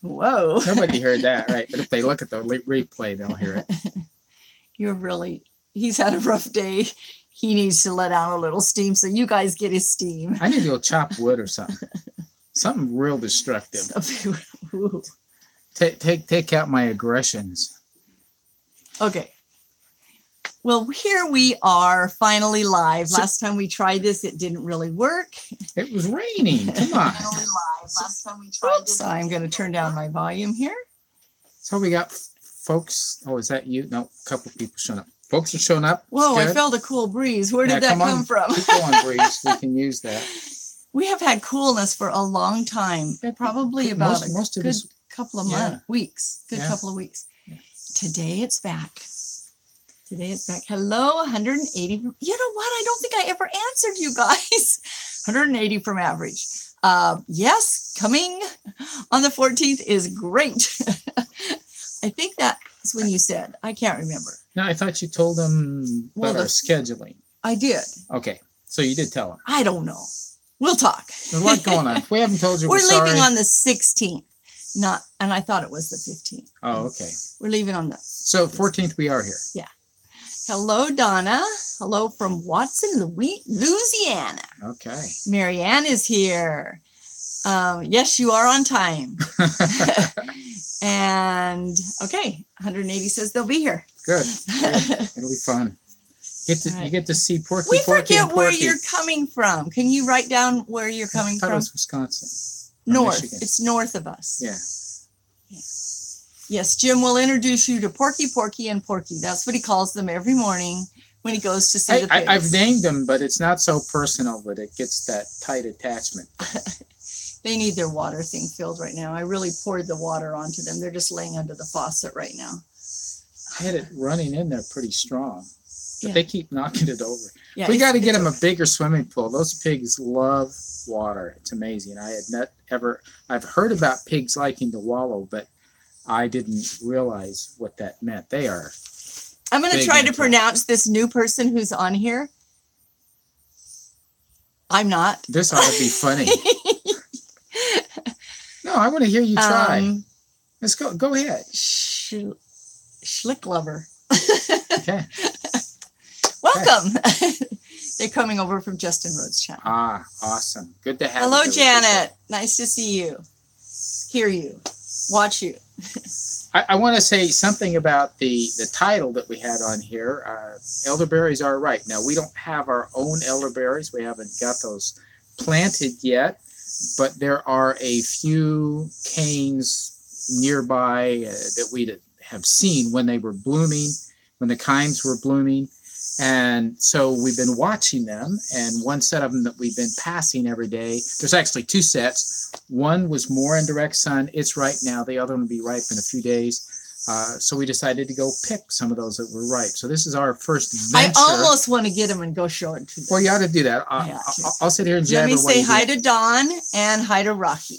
Whoa. Nobody heard that, right? But if they look at the replay, they'll hear it. He's had a rough day. He needs to let out a little steam, so you guys get his steam. I need to go chop wood or something. Something real destructive. Take out my aggressions. Okay. Well, here we are, finally live. Last time we tried this, it didn't really work. It was raining. Come on. Finally live. Last time we tried this. I'm going to turn down my volume here. So we got folks. Oh, is that you? No, a couple people showing up. Folks are showing up. Whoa, I felt a cool breeze. Where did that come from? Keep going, breeze. We can use that. We have had coolness for a long time. Probably about a good couple of weeks. Good couple of weeks. Yeah. Today it's back. Hello, 180. You know what? I don't think I ever answered you guys. 180 from average. Yes, coming on the 14th is great. I think that's when you said. I can't remember. No, I thought you told them about our scheduling. I did. Okay, so you did tell them. I don't know. We'll talk. There's a lot going on. If we haven't told you, we're leaving on the 16th. And I thought it was the 15th. Oh, okay. We're leaving on the. So 14th, we are here. Yeah. Hello, Donna. Hello from Watson, Louisiana. Okay. Marianne is here. Yes, you are on time. And okay, 180 says they'll be here. Good. It'll be fun. You get to see Porky. We forget where you're coming from. Can you write down where you're coming from? It was Wisconsin. North. It's north of us. Yeah. Yes, Jim will introduce you to Porky, and Porky. That's what he calls them every morning when he goes to see the pigs. I've named them, but it's not so personal that it gets that tight attachment. They need their water thing filled right now. I really poured the water onto them. They're just laying under the faucet right now. I had it running in there pretty strong, but they keep knocking it over. Yeah, we got to get them a bigger swimming pool. Those pigs love water. It's amazing. I've heard about pigs liking to wallow, but I didn't realize what that meant. I'm going to try to pronounce this new person who's on here. I'm not. This ought to be funny. No, I want to hear you try. Let's go. Go ahead. Schlick lover. Okay. Welcome. Okay. They're coming over from Justin Rhodes' channel. Ah, awesome. Good to have you. Hello, Janet. Nice to see you. Hear you. Watch you. I want to say something about the title that we had on here. Elderberries Are Ripe. Now, we don't have our own elderberries. We haven't got those planted yet, but there are a few canes nearby that we have seen when they were blooming, when the kinds were blooming. And so we've been watching them, and one set of them that we've been passing every day. There's actually two sets. One was more in direct sun. It's ripe now. The other one will be ripe in a few days. So we decided to go pick some of those that were ripe. So this is our first venture. I almost want to get them and go show it to them. Well, you ought to do that. I'll sit here and jabber. Let me say hi to Dawn and hi to Rocky.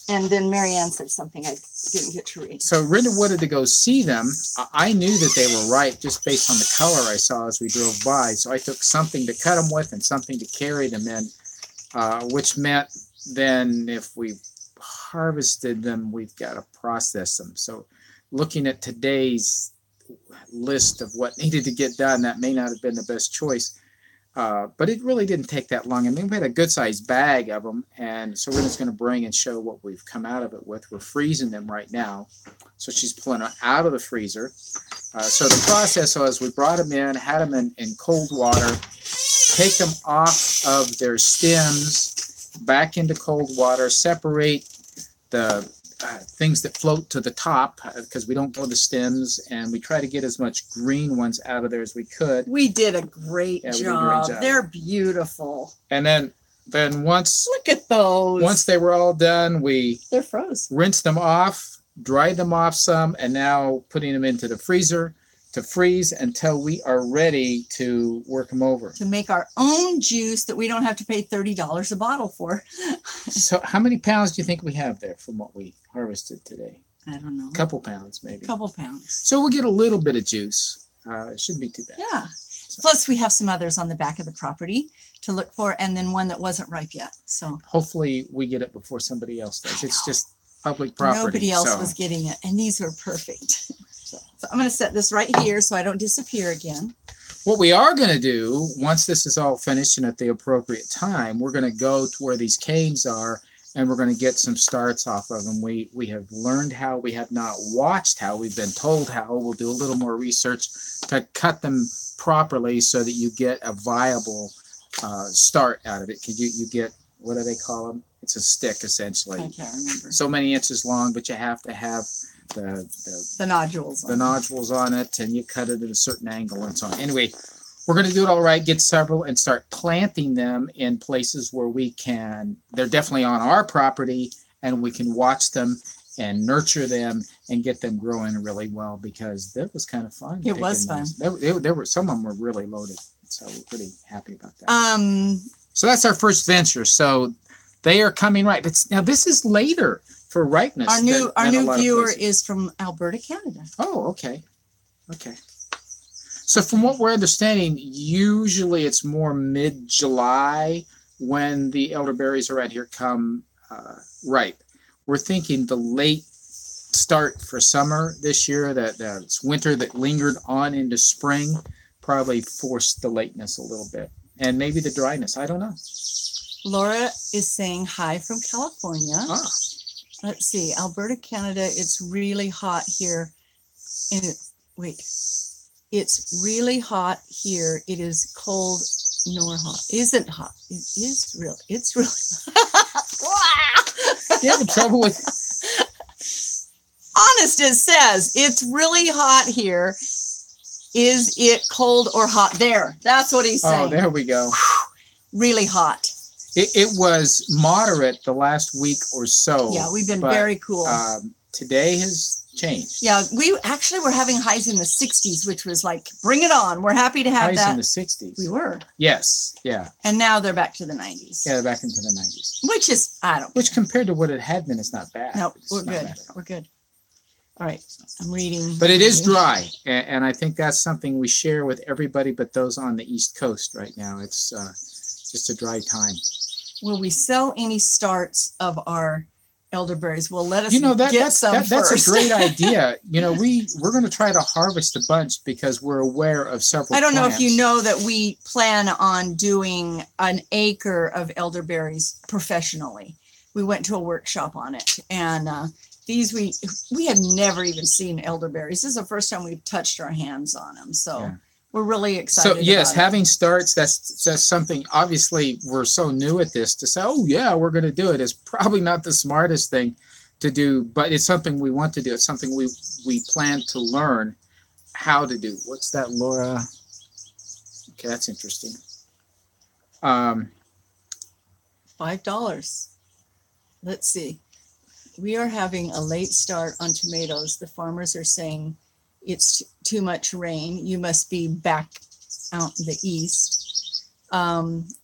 And then Marianne said something I didn't get to read. So Rinda wanted to go see them. I knew that they were ripe just based on the color I saw as we drove by. So I took something to cut them with and something to carry them in, which meant then if we harvested them, we've got to process them. So looking at today's list of what needed to get done, that may not have been the best choice. But it really didn't take that long. I mean, we had a good-sized bag of them, and so Rinda's going to bring and show what we've come out of it with. We're freezing them right now, so she's pulling them out of the freezer. So the process was we brought them in, had them in cold water, take them off of their stems, back into cold water, separate the things that float to the top because we don't go the stems, and we try to get as much green ones out of there as we could. We did a great job. They're beautiful. And then once look at those. Once they were all done, they're froze. Rinsed them off, dried them off some, and now putting them into the freezer to freeze until we are ready to work them over. To make our own juice that we don't have to pay $30 a bottle for. So how many pounds do you think we have there from what we harvested today? I don't know. A couple pounds, maybe. A couple pounds. So we'll get a little bit of juice. It shouldn't be too bad. Yeah. So. Plus, we have some others on the back of the property to look for, and then one that wasn't ripe yet. So hopefully we get it before somebody else does. It's just public property. Nobody else so. was getting it, and these were perfect. So I'm going to set this right here so I don't disappear again. What we are going to do, once this is all finished and at the appropriate time, we're going to go to where these canes are, and we're going to get some starts off of them. We have learned how. We have not watched how. We've been told how. We'll do a little more research to cut them properly so that you get a viable start out of it. Because you get, what do they call them? It's a stick, essentially. I can't remember. So many inches long, but you have to have the nodules on it, and you cut it at a certain angle and so on. Anyway, we're going to do it all right, get several, and start planting them in places where we can. They're definitely on our property, and we can watch them and nurture them and get them growing really well, because that was kind of fun. It was fun. There were some of them were really loaded, so we're pretty happy about that. So that's our first venture. So they are coming right. Now this is later for ripeness. Our new viewer is from Alberta, Canada. Oh, okay. So from what we're understanding, usually it's more mid-July when the elderberries around here come ripe. We're thinking the late start for summer this year, that it's winter that lingered on into spring, probably forced the lateness a little bit. And maybe the dryness. I don't know. Laura is saying hi from California. Ah. Let's see. Alberta, Canada. It's really hot here. It's really hot here. It is cold nor hot. Isn't hot. It is real. It's really. You having trouble with? Honest, it says it's really hot here. Is it cold or hot there? That's what he's saying. Oh, there we go. Really hot. It was moderate the last week or so. Yeah, we've been very cool. Today has changed. Yeah, we actually were having highs in the 60s, which was like, bring it on. We're happy to have highs that. In the 60s. We were. Yes, yeah. And now they're back to the 90s. Yeah, they're back into the 90s. Which is, Which compared to what it had been, is not bad. No, we're good. We're good. All right, I'm reading. But it is dry, and I think that's something we share with everybody but those on the East Coast right now. It's just a dry time. Will we sell any starts of our elderberries? Well, let us get some first. That's a great idea. We're going to try to harvest a bunch because we're aware of several I don't plants. know if you know that we plan on doing an acre of elderberries professionally. We went to a workshop on it, and these we have never even seen elderberries. This is the first time we've touched our hands on them. So yeah. We're really excited. So yes, about having starts, that's something. Obviously, we're so new at this to say, oh yeah, we're going to do it. Is probably not the smartest thing to do, but it's something we want to do. It's something we plan to learn how to do. What's that, Laura? Okay, that's interesting. $5. Let's see. We are having a late start on tomatoes. The farmers are saying it's too much rain. You must be back out in the east.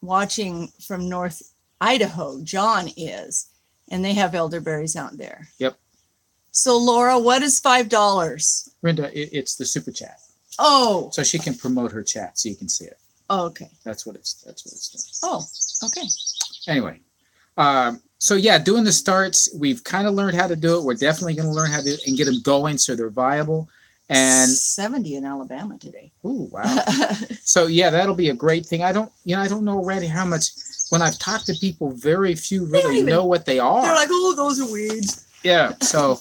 Watching from North Idaho, John is, and they have elderberries out there. Yep. So Laura, what is $5? Brenda, it's the super chat. Oh. So she can promote her chat so you can see it. Oh, okay. That's what it's doing. Oh, okay. Anyway. So yeah, doing the starts, we've kind of learned how to do it. We're definitely going to learn how to do it and get them going so they're viable. And 70 in Alabama today. Oh, wow. So yeah, that'll be a great thing. I don't know already how much. When I've talked to people, very few really know what they are. They're like, oh, those are weeds. Yeah. So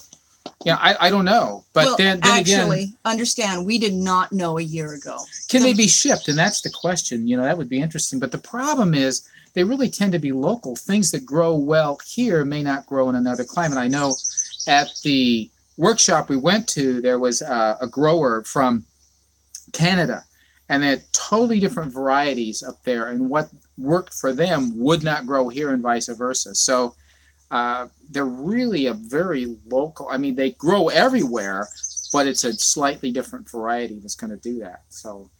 yeah, I don't know. But then actually, again, understand, we did not know a year ago. Can they be shipped? And that's the question. That would be interesting. But the problem is they really tend to be local. Things that grow well here may not grow in another climate. I know at the workshop we went to, there was a grower from Canada, and they had totally different varieties up there, and what worked for them would not grow here and vice versa. So they're really a very local, they grow everywhere, but it's a slightly different variety that's going to do that. So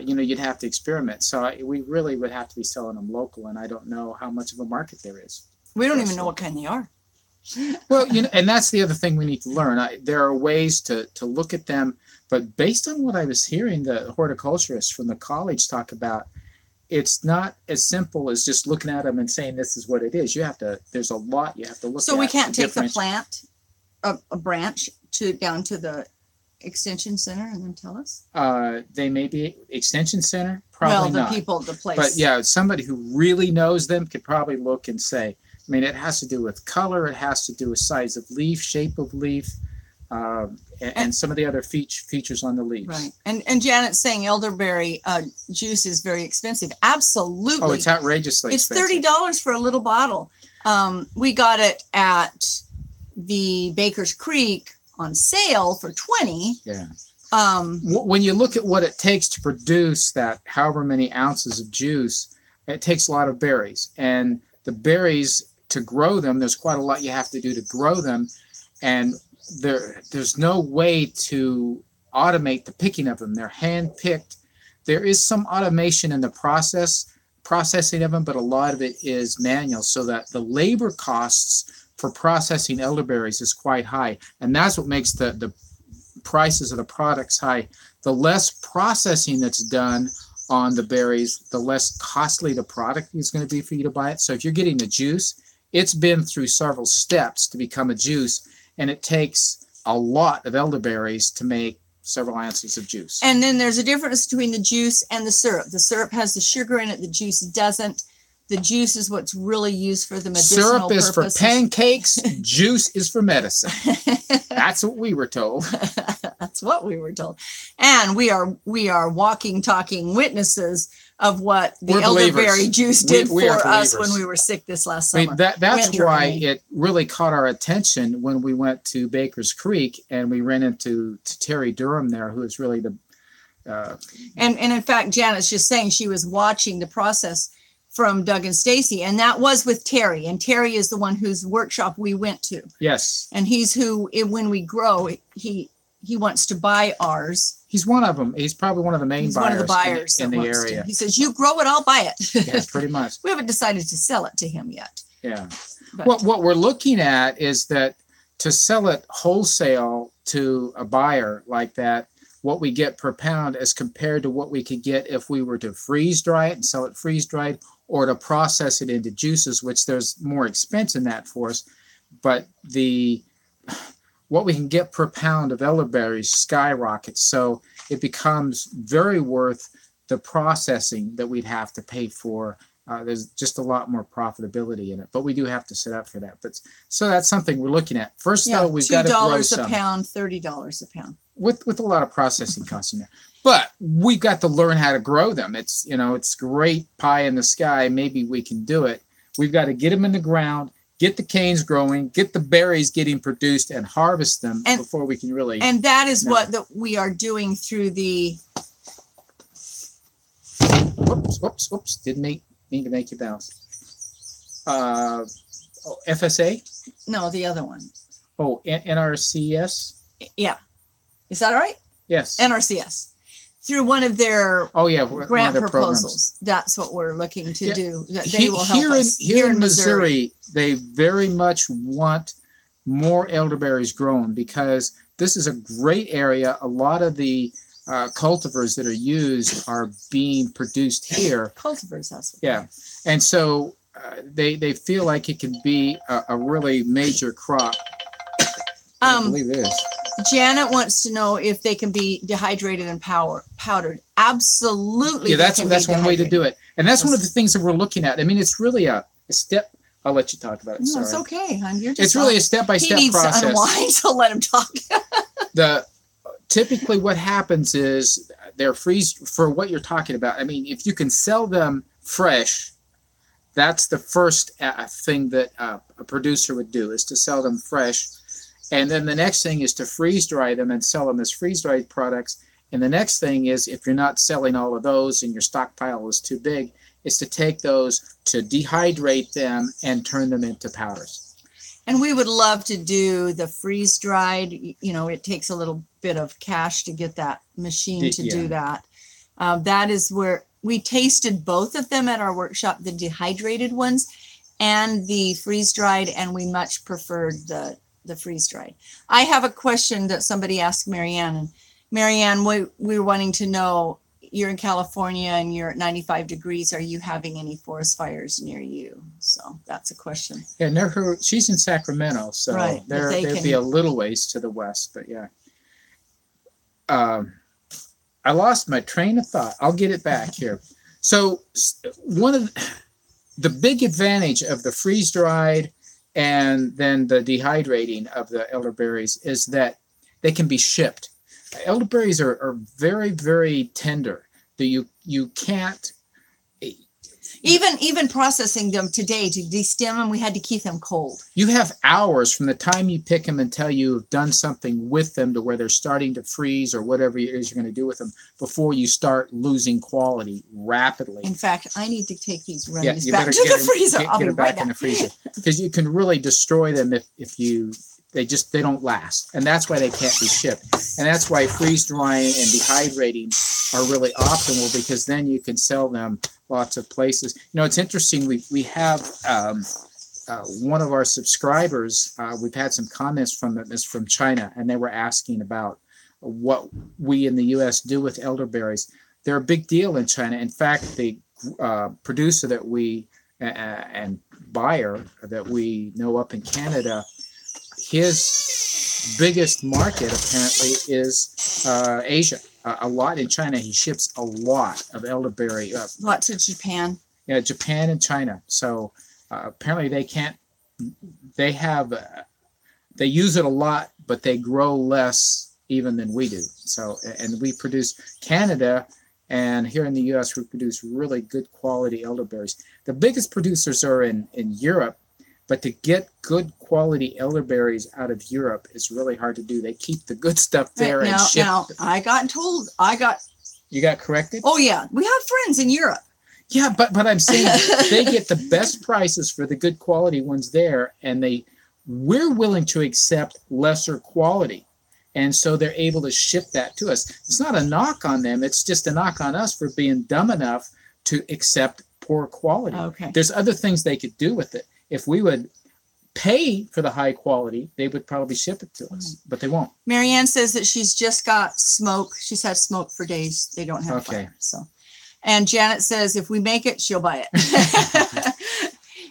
you'd have to experiment. So we really would have to be selling them local, and I don't know how much of a market there is. We don't even know what kind they are. Well, and that's the other thing we need to learn. There are ways to look at them, but based on what I was hearing the horticulturists from the college talk about, it's not as simple as just looking at them and saying this is what it is. There's a lot you have to look at. So we can't take the plant, a branch down to the extension center and then tell us? They may be extension center, probably not. The place. But yeah, somebody who really knows them could probably look and say, I mean, it has to do with color, it has to do with size of leaf, shape of leaf, and some of the other features on the leaves. Right. And Janet's saying elderberry juice is very expensive. Absolutely. Oh, it's outrageously expensive. It's $30 for a little bottle. We got it at the Baker's Creek on sale for $20. Yeah. When you look at what it takes to produce that however many ounces of juice, it takes a lot of berries. And the berries, to grow them, there's quite a lot you have to do to grow them. And there's no way to automate the picking of them. They're hand-picked. There is some automation in the processing of them, but a lot of it is manual, so that the labor costs for processing elderberries is quite high. And that's what makes the prices of the products high. The less processing that's done on the berries, the less costly the product is going to be for you to buy it. So if you're getting the juice, it's been through several steps to become a juice, and it takes a lot of elderberries to make several ounces of juice. And then there's a difference between the juice and the syrup. The syrup has the sugar in it. The juice doesn't. The juice is what's really used for the medicinal purposes. Syrup is for pancakes. Juice is for medicine. That's what we were told. That's what we were told. And we are walking, talking witnesses of what the elderberry juice did for us when we were sick this last summer. That's why it really caught our attention when we went to Baker's Creek and we ran into Terry Durham there, who is really the... And in fact, Janet's just saying she was watching the process from Doug and Stacy, and that was with Terry. And Terry is the one whose workshop we went to. Yes. And he's who, when we grow, he wants to buy ours. He's one of them. He's probably one of the main buyers in the area. He says, you grow it, I'll buy it. Yes, pretty much. We haven't decided to sell it to him yet. Yeah. What we're looking at is that to sell it wholesale to a buyer like that, what we get per pound as compared to what we could get if we were to freeze dry it and sell it freeze dried, or to process it into juices, which there's more expense in that for us. But what we can get per pound of elderberries skyrockets. So it becomes very worth the processing that we'd have to pay for. There's just a lot more profitability in it, but we do have to set up for that. But so that's something we're looking at. First, though, we've got to grow some. $2 a pound, $30 a pound. With a lot of processing costs in there. But we've got to learn how to grow them. It's great pie in the sky. Maybe we can do it. We've got to get them in the ground, get the canes growing, get the berries getting produced, and harvest them before we can really. And that is what we are doing through the. Whoops! Didn't mean to make you bounce. FSA? No, the other one. Oh, NRCS? Yeah. Is that all right? Yes. NRCS. Through one of their grant proposals. Programs. That's what we're looking to do. They will help us. Here in Missouri, they very much want more elderberries grown because this is a great area. A lot of the cultivars that are used are being produced here. Cultivars, that's what. Yeah. And so they feel like it can be a really major crop. I believe it is. Janet wants to know if they can be dehydrated and powdered. Absolutely. Yeah, that's one way to do it. And that's one of the things that we're looking at. I mean, it's really a step. I'll let you talk about it. No, it's okay, hon. It's really a step-by-step process. He needs to unwind, so let him talk. Typically what happens is they're freeze for what you're talking about. I mean, if you can sell them fresh, that's the first thing that a producer would do, is to sell them fresh. And then the next thing is to freeze dry them and sell them as freeze dried products. And the next thing is, if you're not selling all of those and your stockpile is too big, is to take those to dehydrate them and turn them into powders. And we would love to do the freeze dried. It takes a little bit of cash to get that machine to do that. That is where we tasted both of them at our workshop, the dehydrated ones and the freeze dried, and we much preferred the freeze dried. I have a question that somebody asked Marianne, and Marianne, we were wanting to know you're in California and you're at 95 degrees, are you having any forest fires near you? So that's a question. Yeah, she's in Sacramento, so Right, they'd be a little ways to the west, but yeah. I lost my train of thought. I'll get it back here. So one of the big advantage of the freeze-dried and then the dehydrating of the elderberries is that they can be shipped. Elderberries are very, very tender. You can't even processing them today to destem them, we had to keep them cold. You have hours from the time you pick them until you've done something with them to where they're starting to freeze or whatever it is you're going to do with them before you start losing quality rapidly. In fact, I need to take these runnies back to the freezer. Get them back in the freezer because you can really destroy them if they don't last, and that's why they can't be shipped, and that's why freeze drying and dehydrating are really optimal, because then you can sell them lots of places. You know, it's interesting. We have one of our subscribers. We've had some comments from them. Is from China, and they were asking about what we in the U.S. do with elderberries. They're a big deal in China. In fact, the producer that we and buyer that we know up in Canada, his biggest market apparently is Asia. A lot in China. He ships a lot of elderberry. Lots of Japan. Yeah, Japan and China. So apparently they use it a lot, but they grow less even than we do. So, and we produce Canada, and here in the U.S. we produce really good quality elderberries. The biggest producers are in Europe. But to get good quality elderberries out of Europe is really hard to do. They keep the good stuff there and ship. Now, I got told, You got corrected? Oh, yeah. We have friends in Europe. Yeah, but I'm saying they get the best prices for the good quality ones there, and we're willing to accept lesser quality. And so they're able to ship that to us. It's not a knock on them. It's just a knock on us for being dumb enough to accept poor quality. Okay. There's other things they could do with it. If we would pay for the high quality, they would probably ship it to us, but they won't. Marianne says that she's just got smoke. She's had smoke for days. They don't have fire. So, and Janet says if we make it, she'll buy it.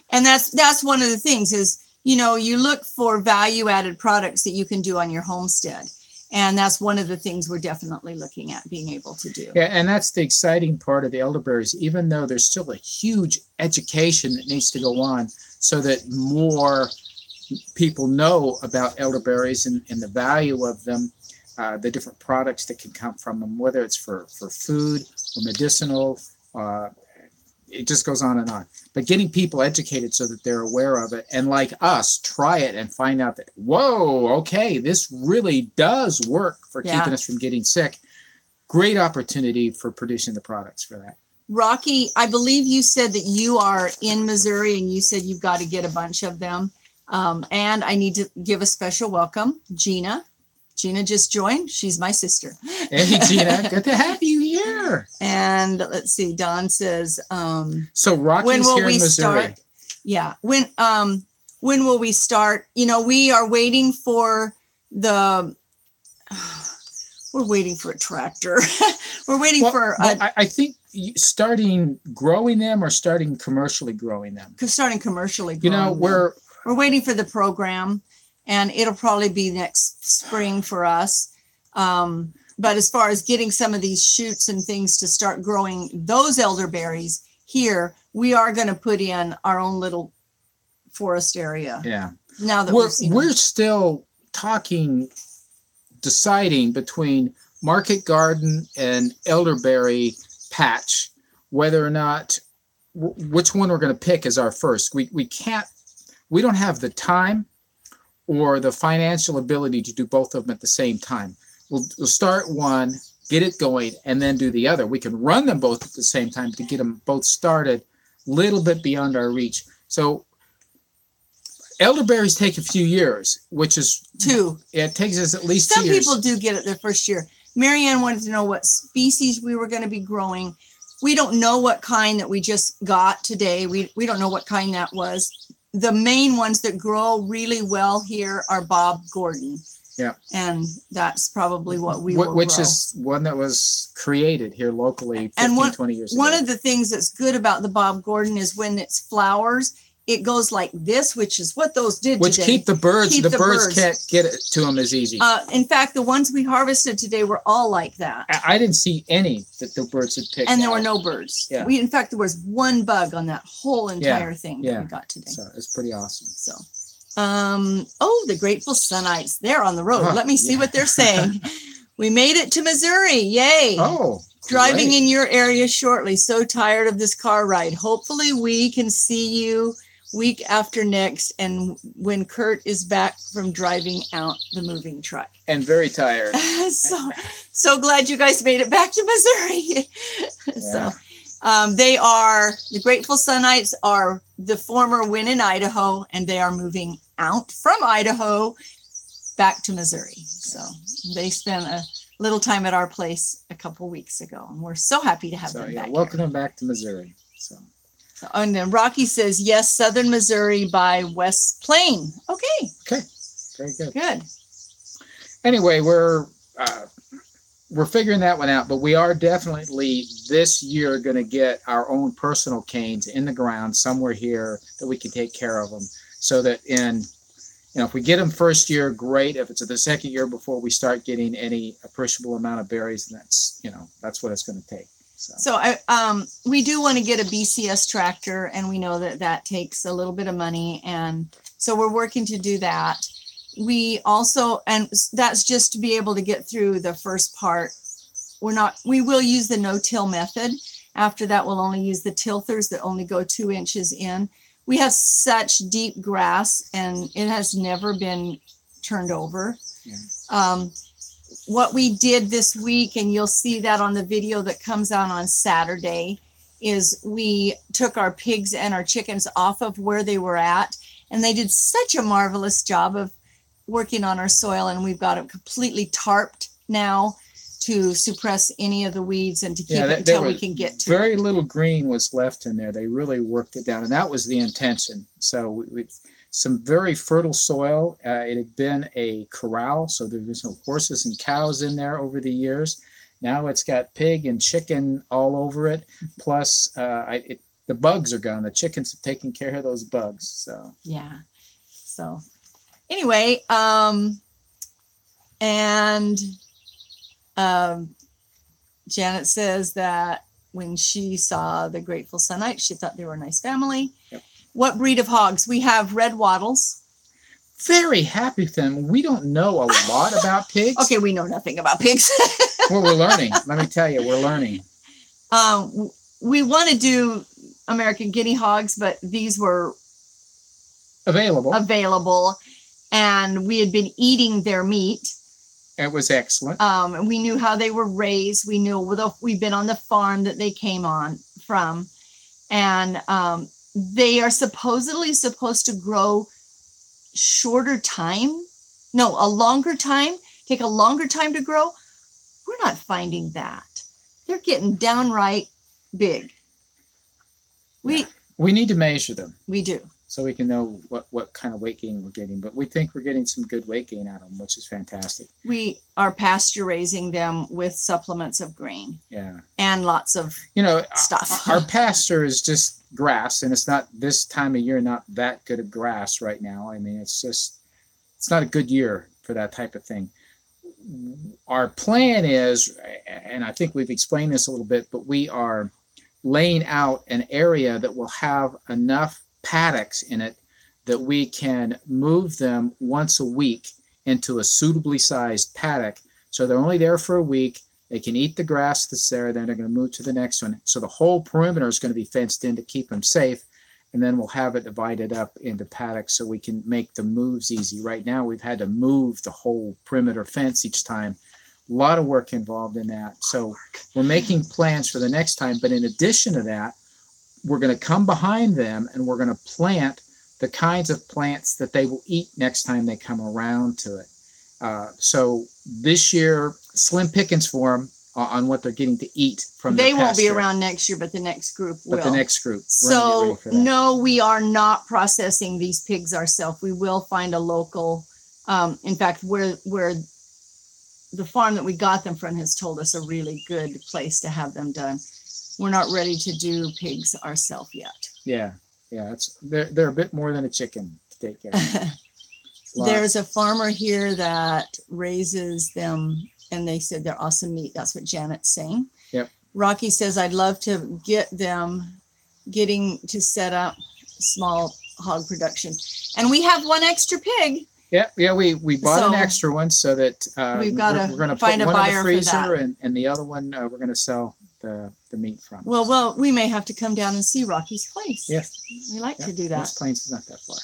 And that's one of the things is, you look for value-added products that you can do on your homestead. And that's one of the things we're definitely looking at being able to do. Yeah, and that's the exciting part of the elderberries, even though there's still a huge education that needs to go on so that more people know about elderberries and the value of them, the different products that can come from them, whether it's for food or medicinal, it just goes on and on. But getting people educated so that they're aware of it, and like us, try it and find out that, whoa, okay, this really does work for keeping us from getting sick. Great opportunity for producing the products for that. Rocky, I believe you said that you are in Missouri and you said you've got to get a bunch of them. And I need to give a special welcome, Gina. Gina just joined. She's my sister. Hey, Gina, good to have you here. And let's see, Don says, so Rocky's here in Missouri. Start? Yeah. When will we start? We are waiting for we're waiting for a tractor. We're waiting for I think starting growing them or starting commercially growing them. Starting commercially growing them. We're waiting for the program. And it'll probably be next spring for us. But as far as getting some of these shoots and things to start growing those elderberries here, we are going to put in our own little forest area. Yeah. Now that we're still deciding between market garden and elderberry patch, whether or not which one we're going to pick as our first. We don't have the time or the financial ability to do both of them at the same time. We'll start one, get it going, and then do the other. We can run them both at the same time to get them both started a little bit beyond our reach. So elderberries take a few years, which is 2. It takes us at least 2 Some years. people do get it their first year. Marianne wanted to know what species we were going to be growing. We don't know what kind that we just got today. We don't know what kind that was. The main ones that grow really well here are Bob Gordon. Yeah. And that's probably what we will Which grow. is one that was created here locally 15, And 20 years ago. One of the things that's good about the Bob Gordon is when it's flowers, it goes like this, which is what those did Which today. keep the birds. Keep the the birds birds. can't get it to them as easy. In fact, the ones we harvested today were all like that. I didn't see any that the birds had picked And there out. were no birds. Yeah. In fact, there was one bug on that whole entire thing that we got today. So it's pretty awesome. So, the Grateful Sunites. They're on the road. Oh, Let me see what they're saying. We made it to Missouri. Yay. Oh, Driving great. in your area shortly. So tired of this car ride. Hopefully we can see you week after next, and when Kurt is back from driving out the moving truck. And very tired. so glad you guys made it back to Missouri. Yeah. So they are, the Grateful Sunites are the former Win in Idaho, and they are moving out from Idaho back to Missouri. So they spent a little time at our place a couple weeks ago, and we're so happy to have them back. Welcome them back to Missouri. So. And then Rocky says, yes, Southern Missouri by West Plain. Okay. Very good. Good. Anyway, we're figuring that one out, but we are definitely this year going to get our own personal canes in the ground somewhere here that we can take care of them, so that if we get them first year, great. If it's the second year before we start getting any appreciable amount of berries, then that's what it's going to take. So we do want to get a BCS tractor, and we know that takes a little bit of money, and so we're working to do that. We also, and that's just to be able to get through the first part. We will use the no-till method. After that, we'll only use the tilthers that only go 2 inches in. We have such deep grass, and it has never been turned over. Yeah. What we did this week, and you'll see that on the video that comes out on Saturday, is we took our pigs and our chickens off of where they were at, and they did such a marvelous job of working on our soil, and we've got it completely tarped now to suppress any of the weeds and to keep it until we can get to very little green was left in there. They really worked it down, and that was the intention. So we some very fertile soil. It had been a corral, so there was no horses and cows in there over the years. Now it's got pig and chicken all over it. Plus, the bugs are gone. The chickens have taken care of those bugs. So yeah. So anyway, Janet says that when she saw the Grateful Sunites, she thought they were a nice family. Yep. What breed of hogs? We have red wattles. Very happy with them. We don't know a lot about pigs. Okay, we know nothing about pigs. Well, we're learning. Let me tell you, we're learning. We want to do American guinea hogs, but these were available, and we had been eating their meat. It was excellent. We knew how they were raised. We knew we've been on the farm that they came on from, and they are supposedly supposed to grow a longer time, take a longer time to grow. We're not finding that. They're getting downright big. We need to measure them. We do. So we can know what kind of weight gain we're getting. But we think we're getting some good weight gain out of them, which is fantastic. We are pasture raising them with supplements of grain. Yeah. And lots of stuff. Our pasture is just grass, and it's not this time of year, not that good of grass right now. I mean, it's not a good year for that type of thing. Our plan is, and I think we've explained this a little bit, but we are laying out an area that will have enough paddocks in it that we can move them once a week into a suitably sized paddock. So they're only there for a week. They can eat the grass that's there. Then they're going to move to the next one. So the whole perimeter is going to be fenced in to keep them safe. And then we'll have it divided up into paddocks so we can make the moves easy. Right now, we've had to move the whole perimeter fence each time. A lot of work involved in that. So we're making plans for the next time. But in addition to that, we're going to come behind them and we're going to plant the kinds of plants that they will eat next time they come around to it. So this year, slim pickings for them on what they're getting to eat from the pasture. They won't be around next year, but the next group will. But the next group. So no, we are not processing these pigs ourselves. We will find a local In fact, where the farm that we got them from has told us a really good place to have them done. We're not ready to do pigs ourselves yet. Yeah. They're a bit more than a chicken to take care of. There's a farmer here that raises them, and they said they're awesome meat. That's what Janet's saying. Yep. Rocky says, I'd love to getting to set up small hog production. And we have one extra pig. Yeah, we bought an extra one so that we're going to find a buyer for that. And the other one we're going to sell the meat from. Well, we may have to come down and see Rocky's place. Yes. We like to do that. West Plains is not that far.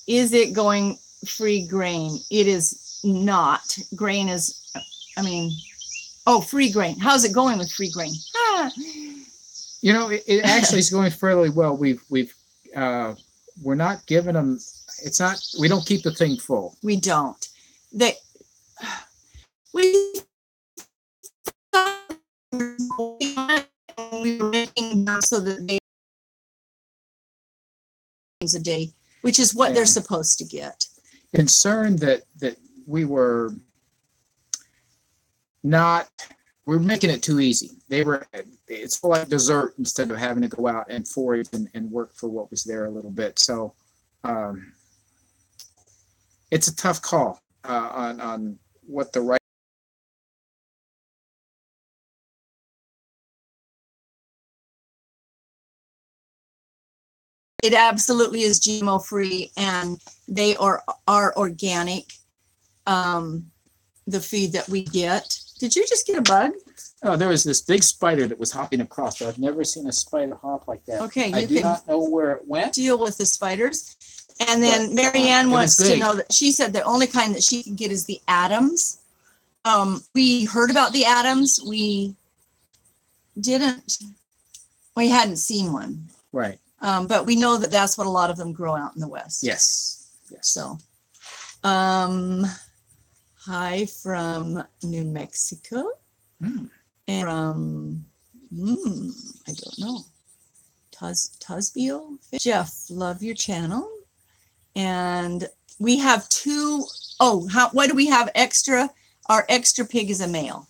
Is it going free grain? It is not. Grain is, free grain. How's it going with free grain? It actually is going fairly well. We're not giving them. It's not. We don't keep the thing full. We don't. We were making them so that they a day, which is what they're supposed to get. Concerned that we were not. We're making it too easy. It's like dessert instead of having to go out and forage and work for what was there a little bit. So it's a tough call on what the right. It absolutely is GMO free, and they are organic. The feed that we get. Did you just get a bug? Oh, there was this big spider that was hopping across. I've never seen a spider hop like that. Okay, I do not know where it went. Deal with the spiders. And then Marianne wants to know that she said the only kind that she can get is the Adams. We heard about the Adams. We hadn't seen one. Right. But we know that that's what a lot of them grow out in the West. Yes. So, hi from New Mexico. And from, I don't know, Tusbio. Jeff, love your channel. And we have what do we have extra? Our extra pig is a male.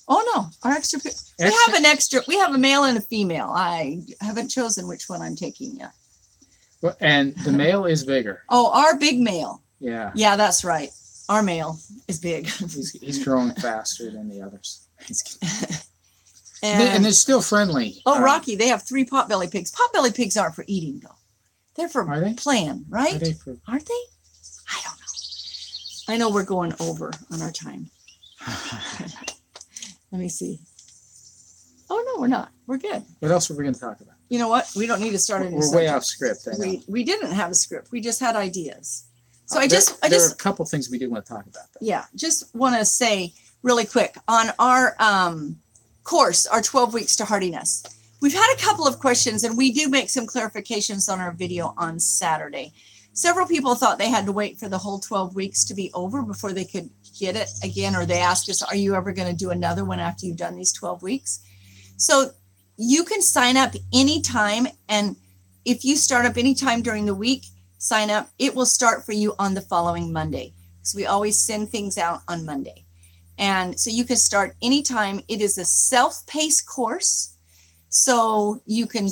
Oh no, our extra pig. We have a male and a female. I haven't chosen which one I'm taking yet. Well, and the male is bigger. Oh, our big male. Yeah. Yeah, that's right. Our male is big. He's growing faster than the others. And they're still friendly. Oh, Rocky, they have 3 potbelly pigs. Potbelly pigs aren't for eating, though. They're for playing, right? Aren't they? I don't know. I know we're going over on our time. Let me see. Oh, no, we're not. We're good. What else were we going to talk about? You know what? We don't need to start a new subject. We're way off script. We didn't have a script. We just had ideas. So there are a couple things we do want to talk about, though. Yeah, just want to say really quick on our course, our 12 weeks to Heartiness. We've had a couple of questions, and we do make some clarifications on our video on Saturday. Several people thought they had to wait for the whole 12 weeks to be over before they could get it again, or they asked us, are you ever going to do another one after you've done these 12 weeks? So you can sign up anytime, and if you start up anytime during the week, sign up. It will start for you on the following Monday. So we always send things out on Monday. And so you can start anytime. It is a self-paced course. So you can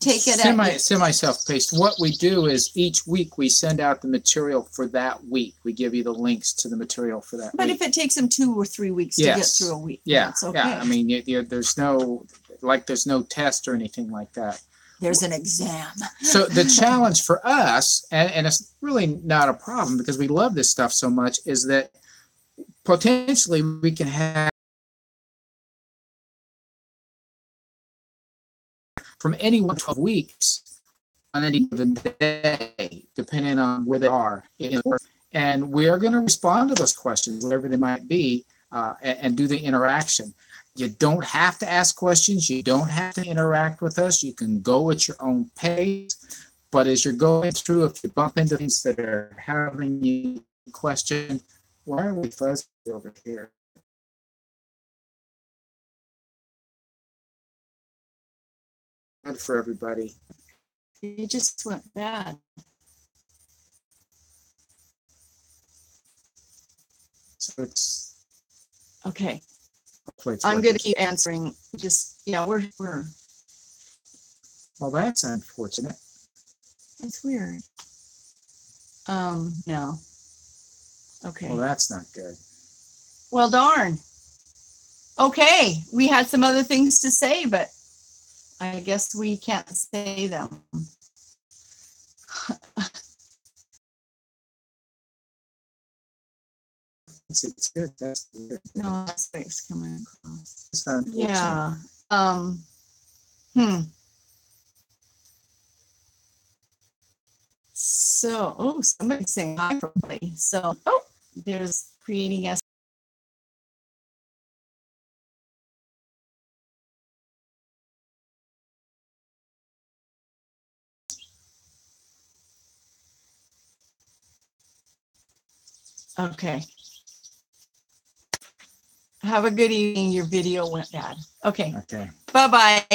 take it semi self-paced. What we do is each week we send out the material for that week. We give you the links to the material for that but week. If it takes them 2 or 3 weeks to get through a week, that's okay. Yeah. I mean, there's no test or anything like that. There's an exam. So the challenge for us, and it's really not a problem because we love this stuff so much, is that potentially we can have from any 12 weeks on any given day, depending on where they are. And we are going to respond to those questions, whatever they might be, and do the interaction. You don't have to ask questions. You don't have to interact with us. You can go at your own pace. But as you're going through, if you bump into things that are having you question, why are we fuzzy over here? Good for everybody. It just went bad. So it's Okay. hopefully it's I'm working. going to keep answering. Just, yeah, we're, Well, that's unfortunate. it's weird. No. Okay. Well, that's not good. Well, darn. Okay. We had some other things to say, but I guess we can't say them. It's good. That's good. No, that's what's coming across. It's unfortunate. Yeah. Hmm. So, oh, somebody's saying hi probably. So, oh, there's creating us. Okay. Have a good evening. Your video went bad. Okay. Okay. Bye-bye.